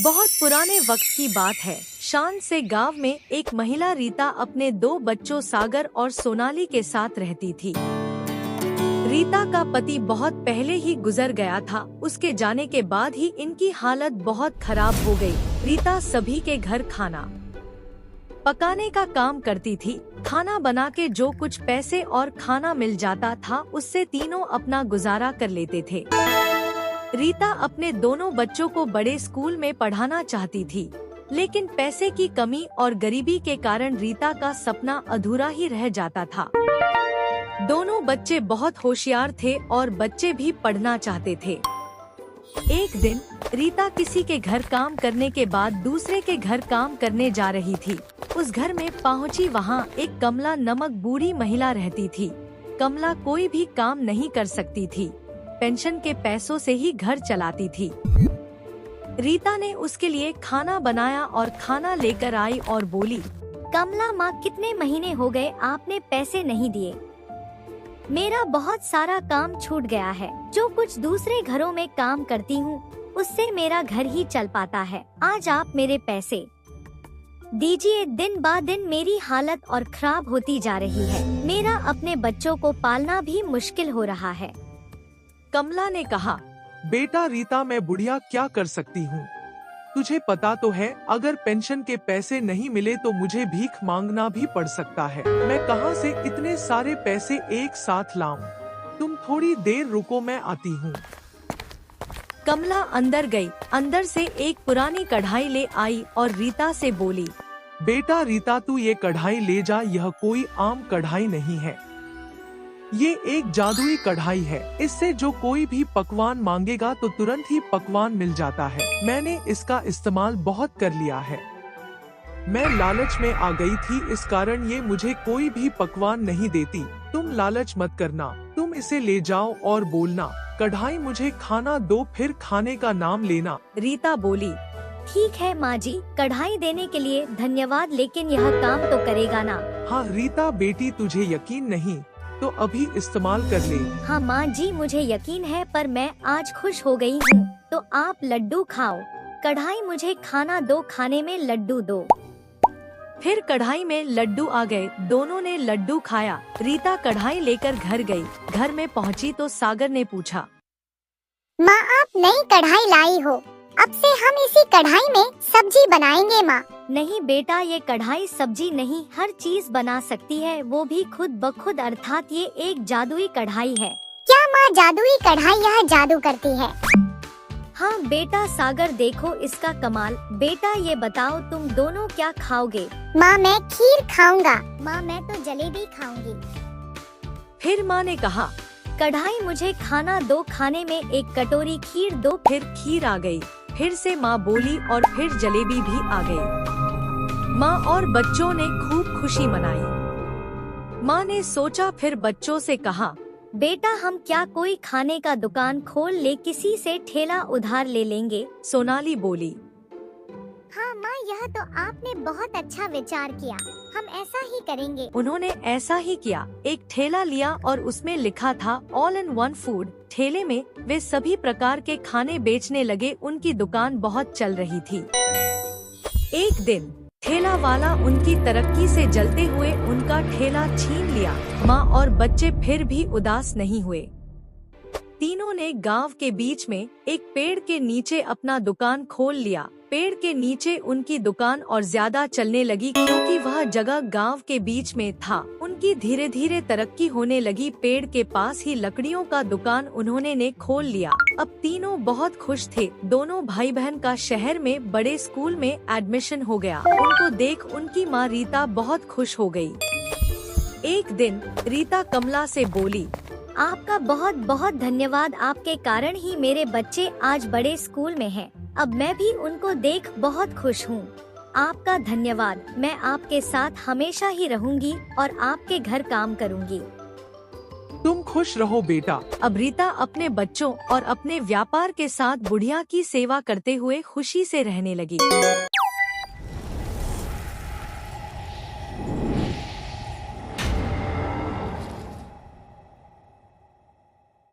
बहुत पुराने वक्त की बात है। शान से गांव में एक महिला रीता अपने 2 बच्चों सागर और सोनाली के साथ रहती थी। रीता का पति बहुत पहले ही गुजर गया था। उसके जाने के बाद ही इनकी हालत बहुत खराब हो गई। रीता सभी के घर खाना पकाने का काम करती थी। खाना बना के जो कुछ पैसे और खाना मिल जाता था उससे तीनों अपना गुजारा कर लेते थे। रीता अपने दोनों बच्चों को बड़े स्कूल में पढ़ाना चाहती थी, लेकिन पैसे की कमी और गरीबी के कारण रीता का सपना अधूरा ही रह जाता था। दोनों बच्चे बहुत होशियार थे और बच्चे भी पढ़ना चाहते थे। एक दिन रीता किसी के घर काम करने के बाद दूसरे के घर काम करने जा रही थी। उस घर में पहुंची, वहां एक कमला नामक बूढ़ी महिला रहती थी। कमला कोई भी काम नहीं कर सकती थी, पेंशन के पैसों से ही घर चलाती थी। रीता ने उसके लिए खाना बनाया और खाना लेकर आई और बोली, कमला माँ, कितने महीने हो गए आपने पैसे नहीं दिए। मेरा बहुत सारा काम छूट गया है। जो कुछ दूसरे घरों में काम करती हूँ उससे मेरा घर ही चल पाता है। आज आप मेरे पैसे दीजिए। दिन ब दिन मेरी हालत और खराब होती जा रही है। मेरा अपने बच्चों को पालना भी मुश्किल हो रहा है। कमला ने कहा, बेटा रीता, मैं बुढ़िया क्या कर सकती हूँ। तुझे पता तो है, अगर पेंशन के पैसे नहीं मिले तो मुझे भीख मांगना भी पड़ सकता है। मैं कहाँ से इतने सारे पैसे एक साथ लाऊं? तुम थोड़ी देर रुको, मैं आती हूँ। कमला अंदर गई। अंदर से एक पुरानी कढ़ाई ले आई और रीता से बोली, बेटा रीता, तू ये कढ़ाई ले जा। यह कोई आम कढ़ाई नहीं है, ये एक जादुई कढ़ाई है। इससे जो कोई भी पकवान मांगेगा तो तुरंत ही पकवान मिल जाता है। मैंने इसका इस्तेमाल बहुत कर लिया है। मैं लालच में आ गई थी, इस कारण ये मुझे कोई भी पकवान नहीं देती। तुम लालच मत करना, तुम इसे ले जाओ और बोलना, कढ़ाई मुझे खाना दो, फिर खाने का नाम लेना। रीता बोली, ठीक है माँ जी, कढ़ाई देने के लिए धन्यवाद, लेकिन यह काम तो करेगा ना? हाँ रीता बेटी, तुझे यकीन नहीं तो अभी इस्तेमाल कर ले। हाँ माँ जी, मुझे यकीन है, पर मैं आज खुश हो गई हूँ। तो आप लड्डू खाओ। कढ़ाई मुझे खाना दो, खाने में लड्डू दो। फिर कढ़ाई में लड्डू आ गए। दोनों ने लड्डू खाया। रीता कढ़ाई लेकर घर गई। घर में पहुँची तो सागर ने पूछा, माँ, आप नई कढ़ाई लाई हो, अब से हम इसी कढ़ाई में सब्जी बनाएंगे माँ। नहीं बेटा, ये कढ़ाई सब्जी नहीं, हर चीज बना सकती है, वो भी खुद ब खुद, अर्थात ये एक जादुई कढ़ाई है। क्या माँ, जादुई कढ़ाई यह जादू करती है? हाँ बेटा, सागर देखो इसका कमाल। बेटा ये बताओ, तुम दोनों क्या खाओगे? माँ, मैं खीर खाऊंगा। माँ, मैं तो जलेबी खाऊंगी। फिर माँ ने कहा, कढ़ाई मुझे खाना दो, खाने में एक कटोरी खीर दो। फिर खीर आ गई। फिर से माँ बोली और फिर जलेबी भी आ गई। माँ और बच्चों ने खूब खुशी मनाई। माँ ने सोचा, फिर बच्चों से कहा, बेटा हम क्या कोई खाने का दुकान खोल ले, किसी से ठेला उधार ले लेंगे? सोनाली बोली, हाँ माँ, यह तो आपने बहुत अच्छा विचार किया, हम ऐसा ही करेंगे। उन्होंने ऐसा ही किया। एक ठेला लिया और उसमें लिखा था ऑल इन वन फूड। ठेले में वे सभी प्रकार के खाने बेचने लगे। उनकी दुकान बहुत चल रही थी। एक दिन ठेला वाला उनकी तरक्की से जलते हुए उनका ठेला छीन लिया। माँ और बच्चे फिर भी उदास नहीं हुए। तीनों ने गांव के बीच में एक पेड़ के नीचे अपना दुकान खोल लिया। पेड़ के नीचे उनकी दुकान और ज्यादा चलने लगी, क्योंकि वह जगह गांव के बीच में था। उनकी धीरे धीरे तरक्की होने लगी। पेड़ के पास ही लकड़ियों का दुकान उन्होंने ने खोल लिया। अब तीनों बहुत खुश थे। दोनों भाई बहन का शहर में बड़े स्कूल में एडमिशन हो गया। उनको देख उनकी माँ रीता बहुत खुश हो गई। एक दिन रीता कमला से बोली, आपका बहुत बहुत धन्यवाद, आपके कारण ही मेरे बच्चे आज बड़े स्कूल में हैं। अब मैं भी उनको देख बहुत खुश हूँ। आपका धन्यवाद। मैं आपके साथ हमेशा ही रहूंगी और आपके घर काम करूंगी। तुम खुश रहो बेटा। अब रीता अपने बच्चों और अपने व्यापार के साथ बुढ़िया की सेवा करते हुए खुशी से रहने लगी।